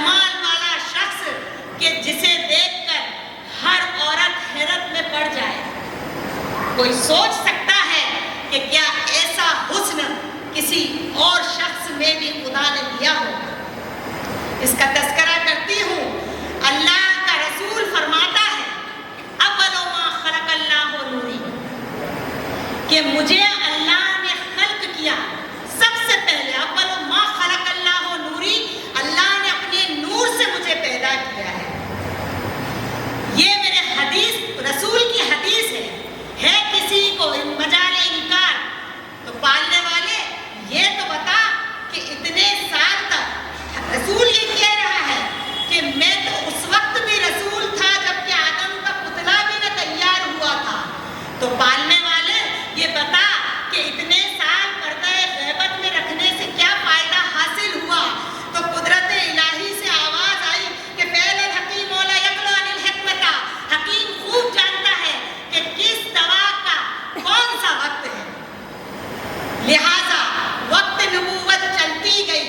جمال والا شخص کہ جسے دیکھ کر ہر عورت حیرت میں پڑ جائے. کوئی سوچ سکتا ہے کہ کیا ایسا حسن کسی اور شخص میں بھی خدا نے دیا ہو؟ اس کا تذکرہ کرتی ہوں. اللہ کا رسول فرماتا ہے اول ما خلق اللہ نوری، کہ مجھے اللہ نے خلق کیا سب سے پہلے. اول ما خلق اللہ نوری، اللہ نے اپنے نور سے مجھے پیدا کیا ہے. یہ میرے حدیث رسول کی حدیث ہے کسی کو مجال انکار تو پالنے والے یہ تو بتا کہ اتنے سال تک رسول یہ کہہ رہا ہے کہ میں تو اس وقت بھی رسول تھا جب کہ آدم کا پتلا بھی نہ تیار ہوا تھا. تو پالنے والے یہ بتا کہ اتنے سال پردہ غیبت میں رکھنے سے کیا فائدہ حاصل ہوا؟ تو قدرت الہی سے آواز آئی کہ فعل الحکیم ولا یقل عن الحکمت. حکیم خوب جانتا ہے کہ کس دوا کا کون سا وقت ہے. لہذا وقت نبوت چلتی گئی.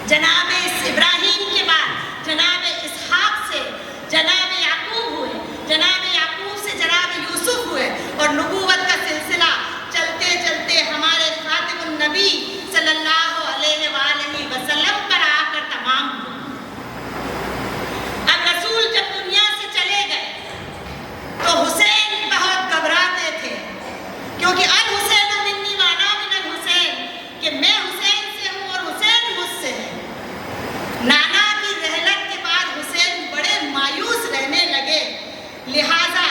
جناب ابراہیم کے بعد جناب اسحاق سے جناب یعقوب ہوئے، جناب یعقوب سے جناب یوسف ہوئے، اور نبوت کا سلسلہ چلتے چلتے ہمارے خاتم النبی صلی اللہ علیہ وآلہ وسلم پر آ کر تمام ہوا. اب رسول جب دنیا سے چلے گئے تو حسین بہت گھبراتے تھے، کیونکہ الحسین منی وانا من الحسین، کہ میں حسین سے ہوں اور حسین مجھ سے ہے. نانا کی رحلت کے بعد حسین بڑے مایوس رہنے لگے. لہٰذا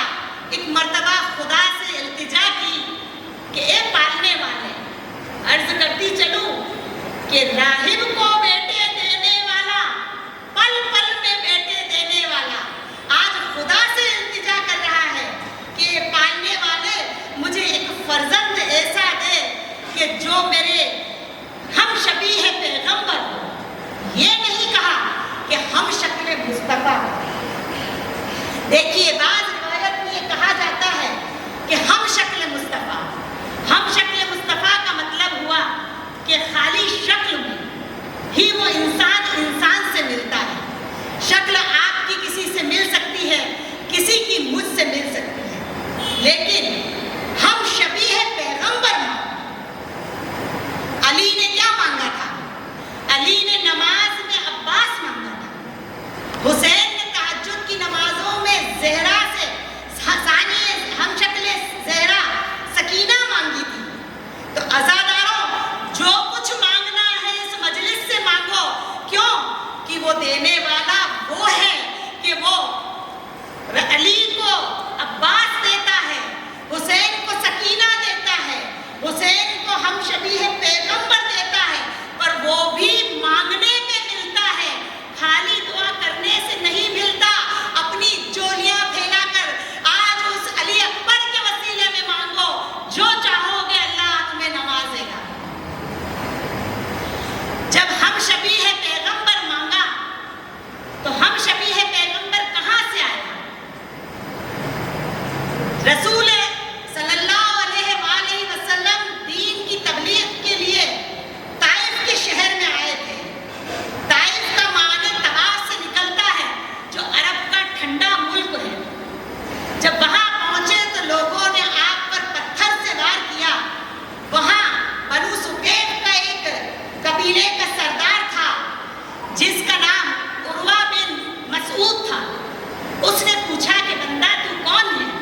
ایک مرتبہ خدا سے التجا کی کہ اے پالنے والے، عرض کرتی چلوں کہ راہب کو بیٹے دینے والا، پل پل میں بیٹے دینے والا آج خدا سے التجا کر رہا ہے کہ پالنے والے مجھے ایک فرزند ایسا دے کہ جو میرے ہم شبیہ پیغمبر ہو. یہ نہیں کہا کہ ہم شکل مصطفیٰ. دیکھیے بعض روایت میں یہ کہا جاتا ہے کہ ہم شکل مصطفیٰ. ہم شکل مصطفیٰ کا مطلب ہوا کہ خالی شکل میں ہی وہ انسان سے ملتا ہے. شکل آپ کی کسی سے مل سکتی ہے، کسی کی مجھ سے مل سکتی ہے، لیکن ہم شبیہ پیغمبر ہیں. علی نے کیا مانگا تھا؟ علی نے نماز میں عباس مانگا تھا. حسین نے تہجد کی نمازوں میں زہرا سے ثانی ہم شکل زہرا سکینہ مانگی تھی. تو عزاداروں، جو کچھ مانگنا ہے اس مجلس سے مانگو. کیوں کہ وہ دینے والا وہ ہے کہ وہ علی کو عباس دیتا ہے، حسین کو سکینہ دیتا ہے، حسین کو ہم شبیہ پیغمبر دیتا ہے. پر وہ بھی مانگنے پہ ملتا ہے، خالی دعا کرنے سے نہیں ملتا. اپنی چولیاں پھیلا کر آج اس علی اکبر کے وسیلے میں مانگو، جو چاہو گے اللہ تمہیں نوازے گا. جب ہم شبیہ پیغمبر مانگا تو ہم شبیہ پیغمبر کہاں سے آیا؟ رسول صلی اللہ علیہ وآلہ وسلم دین کی تبلیغ کے لیے طائف کے شہر میں آئے تھے. طائف کا معنی طواف سے نکلتا ہے، جو عرب کا ٹھنڈا ملک ہے. جب وہاں پہنچے تو لوگوں نے آپ پر پتھر سے وار کیا. وہاں بنو سقیف کا ایک قبیلے کا سردار تھا جس کا نام عروہ بن مسعود تھا. اس نے پوچھا کہ بندہ تو کون ہے؟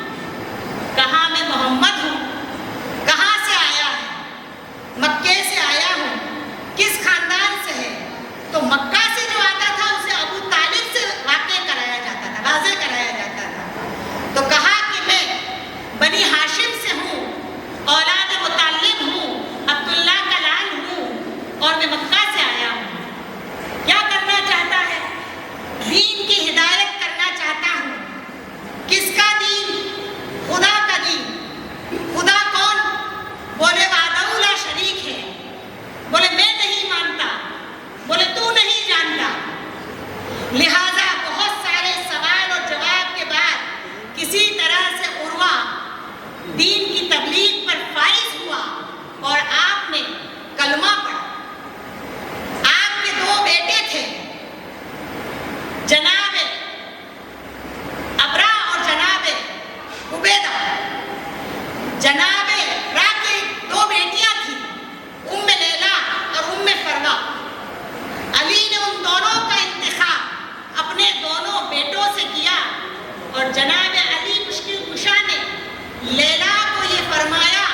لیلا کو یہ فرمایا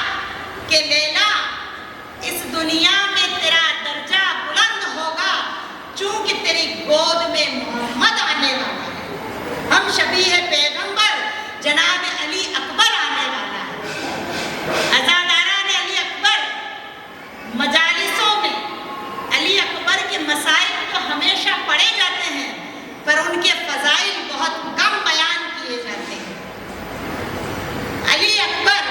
کہ لیلا اس دنیا میں تیرا درجہ بلند ہوگا چونکہ تیری گود میں محمد آنے والا ہے، ہم شبیہ پیغمبر جناب علی اکبر آنے والا ہے۔ عزاداران علی اکبر مجالسوں میں علی اکبر کے مسائل تو ہمیشہ پڑھے جاتے ہیں پر ان کے فضائل بہت کم بیان کیے جاتے ہیں۔ علی اکبر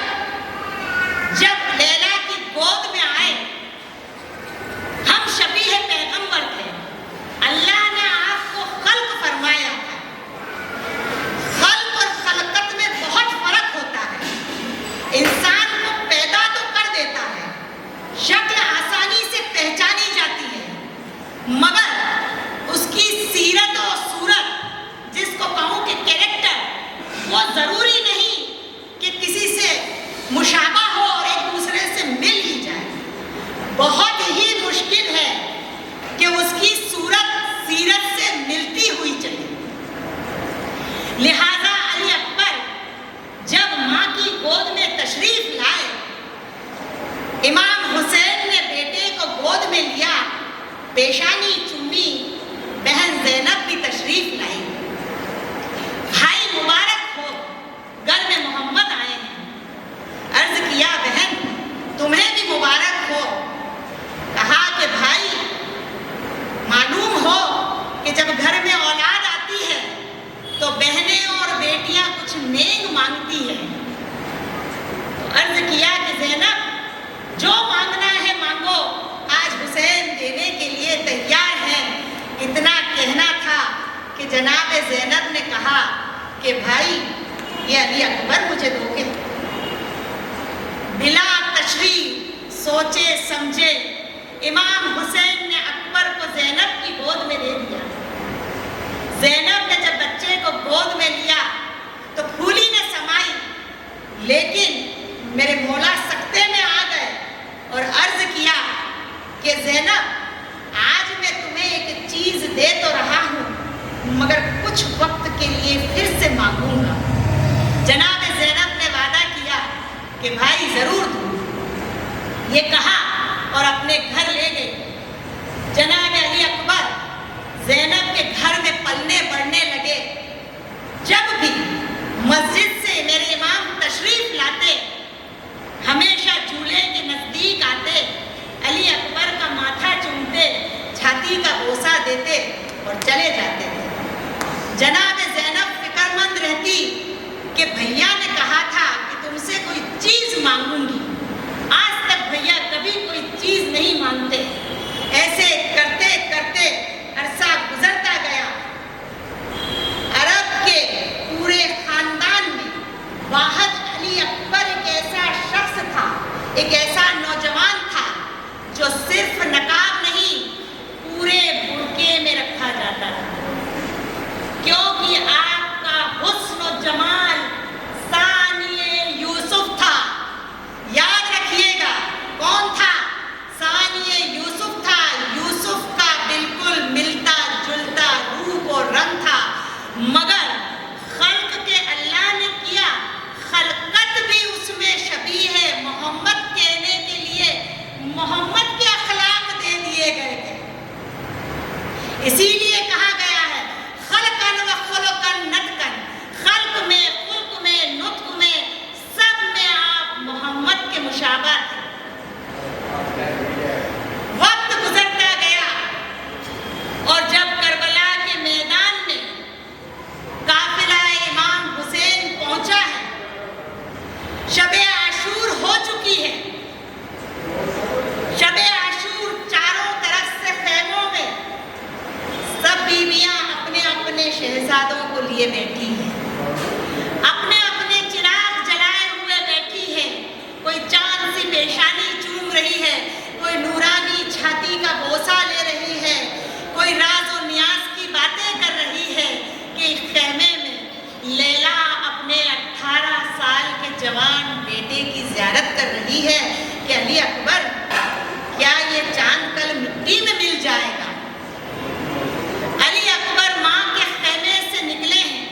جب لیلا کی گود میں آئے، ہم شبیہ پیغمبر تھے، اللہ نے آپ کو خلق فرمایا تھا۔ خلق اور خلقت میں بہت فرق ہوتا ہے۔ انسان کو پیدا تو کر دیتا ہے، شکل آسانی سے پہچانی جاتی ہے، مگر اس کی سیرت و صورت، جس کو کہوں کہ کیریکٹر، وہ ضروری نہیں کہ کسی سے مشابہ ہو اور ایک دوسرے سے مل ہی جائے۔ بہت ہی مشکل ہے کہ اس کی صورت سیرت سے ملتی ہوئی چلے۔ لہذا علی اکبر جب ماں کی گود میں تشریف لائے، امام حسین نے بیٹے کو گود میں لیا، پیشانی چومی، بہن زینب بھی تشریف لائی۔ بھائی مبارک ہو، گھر میں محمد آئے ہیں۔ عرض کیا بہن تمہیں بھی مبارک ہو۔ کہا کہ بھائی معلوم ہو کہ جب گھر میں اولاد آتی ہے تو بہنیں اور بیٹیاں کچھ نیک مانگتی ہیں۔ تو عرض کیا کہ زینب جو مانگنا ہے مانگو، آج حسین دینے کے لیے تیار ہے۔ اتنا کہنا تھا کہ جناب زینب نے کہا کہ بھائی یہ علی اکبر مجھے دو گے۔ بلا تشریح سوچے سمجھے امام حسین نے اکبر کو زینب کی گود میں دے دیا۔ زینب نے جب بچے کو گود میں لیا تو پھولی نے سمائی، لیکن میرے مولا سکتے میں آ گئے اور عرض کیا کہ زینب آج میں تمہیں ایک چیز دے تو رہا ہوں مگر کچھ وقت کے لیے پھر سے مانگوں گا۔ جناب زینب نے وعدہ کیا کہ بھائی ضرور دوں۔ یہ کہا اور اپنے گھر لے گئے۔ جناب علی اکبر زینب کے گھر میں پلنے بڑھنے لگے۔ جب بھی مسجد سے میرے امام تشریف لاتے، ہمیشہ جھولے کے نزدیک آتے، علی اکبر کا ماتھا چومتے، چھاتی کا بوسہ دیتے اور چلے جاتے تھے۔ جناب زینب فکر مند رہتی کہ بھیا نے کہا تھا کہ تم سے کوئی چیز مانگوں گی، آج تک بھیا کبھی کوئی چیز نہیں مانگتے۔ ایسے کرتے کرتے عرصہ گزرتا گیا۔ عرب کے پورے خاندان میں واحد علی اکبر ایک ایسا شخص تھا، ایک ایسا نوجوان تھا جو صرف نقاب نہیں پورے برقعے میں رکھا جاتا تھا، کیونکہ آپ کا حسن و جمال ثانی یوسف تھا۔ یاد رکھیے گا کون تھا؟ ثانی یوسف تھا۔ یوسف کا بالکل ملتا جلتا روپ اور رنگ تھا، مگر خلق کے اللہ نے کیا خلقت بھی اس میں شبیہ ہے محمد کہنے کے لیے محمد کے اخلاق دے دیے گئے تھے۔ اسی لیے کہا گیا ہے خلقن و خلقن نطقن، خلق میں، خلق میں، نطق میں، سب میں آپ محمد کے مشابہ تھے۔ وقت گزرتا گیا اور جب کربلا کے میدان میں قافلہ امام حسین پہنچا ہے، شب عاشور ہو چکی ہے۔ شب عاشور چاروں طرف سے خیموں میں سب بیویاں اپنے اپنے شہزادوں کو لیے بیٹھی ہیں، اپنے اپنے چراغ جلائے ہوئے بیٹھی ہے۔ کوئی چاند سی پیشانی چوم رہی ہے، کوئی نورانی چھاتی کا بوسہ لے رہی ہے، کوئی راز و نیاز کی باتیں کر رہی ہے کہ خیمے میں لیلا اپنے 18 سال کے جوان بیٹے کی زیارت کر رہی ہے کہ علی اکبر کیا یہ چاند کل مٹی میں مل جائے گا؟ علی اکبر ماں کے خیمے سے نکلے ہیں،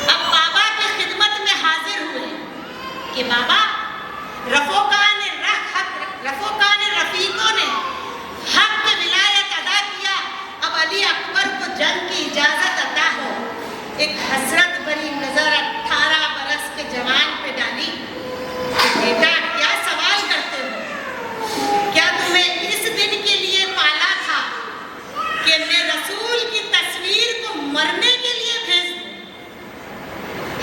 اب بابا کی خدمت میں حاضر کہ بابا رفوقان رفیقوں نے حق ولایت ادا کیا، اب علی اکبر کو جنگ کی اجازت عطا ہو۔ ایک حسرت بھری نظر 18 برس کے جوان پہ ڈالی کہ بیٹا کیا سوال کرتے ہو؟ کیا تمہیں اس دن کے لیے پالا تھا کہ میں رسول کی تصویر کو مرنے کے لیے بھیج دوں؟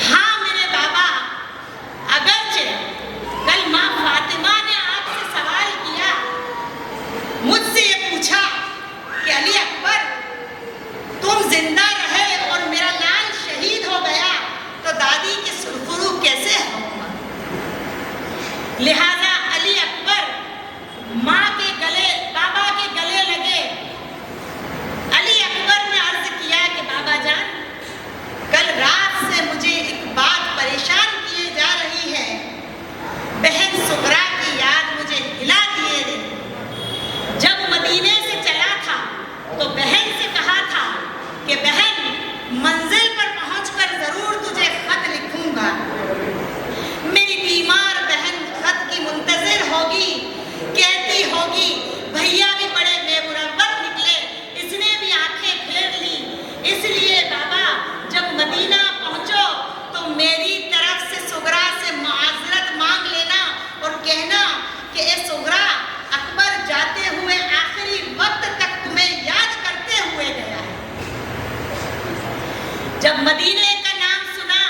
ہاں میرے بابا، اگرچہ کل ماں فاطمہ نے آپ سے سوال کیا، مجھ سے یہ پوچھا کہ علی اکبر تم زندہ رہے اور میرا لال شہید ہو گیا تو دادی کے سرخرو کیسے ہوگا؟ لہذا علی اکبر ماں کے گلے، بابا کے گلے لگے۔ علی اکبر نے عرض کیا کہ بابا جان، کل رات سے مجھے ایک بات پریشان کیے جا رہی ہے، بہن سغرا کی یاد مجھے ہلا دیے گئی۔ جب مدینے سے چلا تھا تو بہن سے کہا تھا کہ بہن منزل پر پہنچ کر ضرور تجھے خط لکھوں گا۔ میری بیمار بہن خط کی منتظر ہوگی، کہتی ہوگی بھیا بھی بڑے بے مروت نکلے، اس نے بھی آنکھیں پھیر لی، اس لیے بابا جب مدینہ پہنچو تو میری طرف سے سغرا سے معذرت مانگ لینا اور کہنا کہ اے سغرا، اکبر جاتے ہوئے آخری وقت تک تمہیں یاد کرتے ہوئے گیا ہے۔ جب مدینے کا نام سنا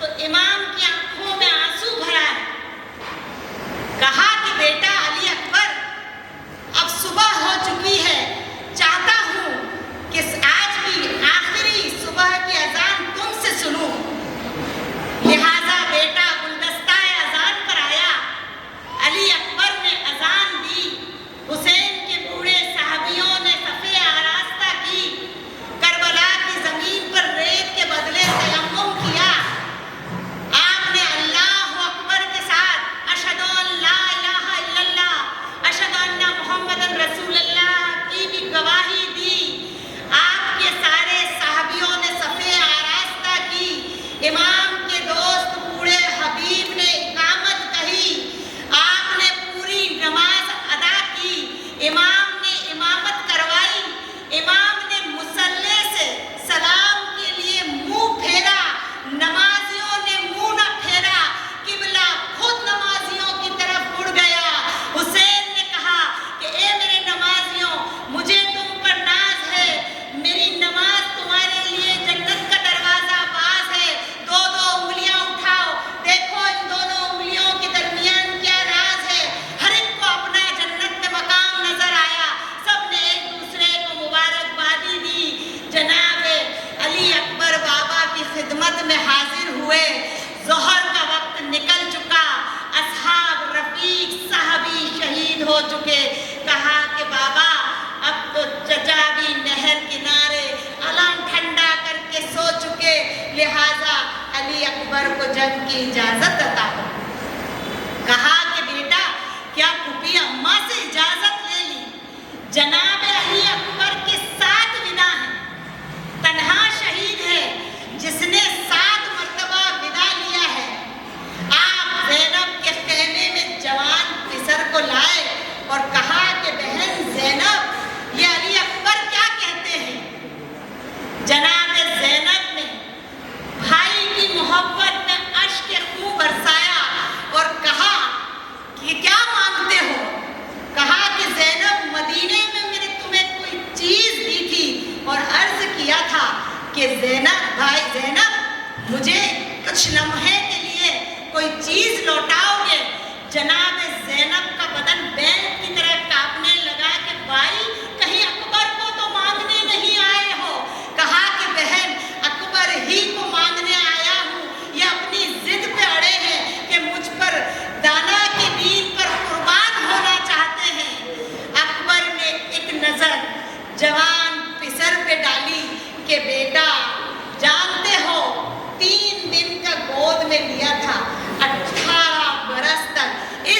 تو امام کی آنکھوں میں آنسو بھرا ہے۔ کہا کہ بیٹا علی اکبر، اب صبح ہو چکی ہے، چاہتا ہوں کہ آج کی آخری صبح کی اذان تم سے سنوں، لہذا بیٹا گلدستہ اذان پر آیا۔ علی اکبر نے اذان دی، حسین کے بوڑھے صحابیوں نے صفے آراستہ کی، کربلا کی زمین پر ریت کے بدلے تیمم کیا۔ آپ نے اللہ اکبر کے ساتھ اشہد ان لا الہ الا اللہ، اشہد ان محمد رسول اللہ کی بھی گواہی دی۔ آپ کے سارے صحابیوں نے صفے آراستہ کی، امام کے دوست بوڑھے حبیب نے اقامت کہی، آپ نے پوری نماز ادا کی، امام نے امامت کروائی، امام نے مصلی سے سلام کے لیے منہ پھیرا، نمازیوں نے منہ نہ پھیرا، قبلہ خود نمازیوں کی طرف مڑ گیا۔ حسین نے کہا کہ اے میرے نمازیوں، مجھے تم پر ناز ہے، میری نماز تمہارے لیے جنت کا دروازہ باز ہے، دو دو انگلیاں اٹھاؤ، دیکھو ان دونوں انگلیوں کے درمیان کیا راز ہے۔ ہر ایک کو اپنا جنت میں مقام نظر آیا، سب نے ایک دوسرے کو مبارکبادی دی۔ جناب علی اکبر بابا کی خدمت میں حاضر ہوئے، ظہر کا وقت نکل چکا، اصحاب رفیق صحابی شہید ہو چکے۔ کہا کہ بابا اب تو چچا بھی نہر کنارے علم ٹھنڈا کر کے سو چکے، لہذا علی اکبر کو جنگ کی اجازت عطا ہو۔ کہا کہ بیٹا کیا پھوپھی اماں سے اجازت لے لی؟ جناب علی اکبر کے 7 ودا ہیں، تنہا شہید ہے جس نے 7 مرتبہ ودا لیا ہے۔ آپ زینب کے خیمے میں جوان پسر کو لائے اور کہا کہ بہن زینب، یہ علی اکبر کیا کہتے ہیں؟ جناب زینب نے بھائی کی محبت میں اشک خون برسایا اور کہا کہ کیا مانگتے ہو؟ کہا کہ زینب، مدینے میں میں نے تمہیں کوئی چیز دی تھی اور عرض کیا تھا کہ زینب بھائی زینب مجھے کچھ لمحے کے لیے کوئی چیز لوٹاؤ گے؟ جناب زینب کا بدن بینک کی طرح کانپنے لگا کہ بھائی کہیں اکبر کو تو مانگنے نہیں آئے ہو؟ کہا کہ بہن اکبر ہی کو مانگنے آیا ہوں، یہ اپنی ضد پہ اڑے ہیں کہ مجھ پر دانا کے دین پر قربان ہونا چاہتے ہیں۔ اکبر نے ایک نظر جوان پسر پہ ڈالی کہ بیٹا جانتے ہو 3 دن کا گود میں لیا تھا، 18 برس تک اس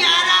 11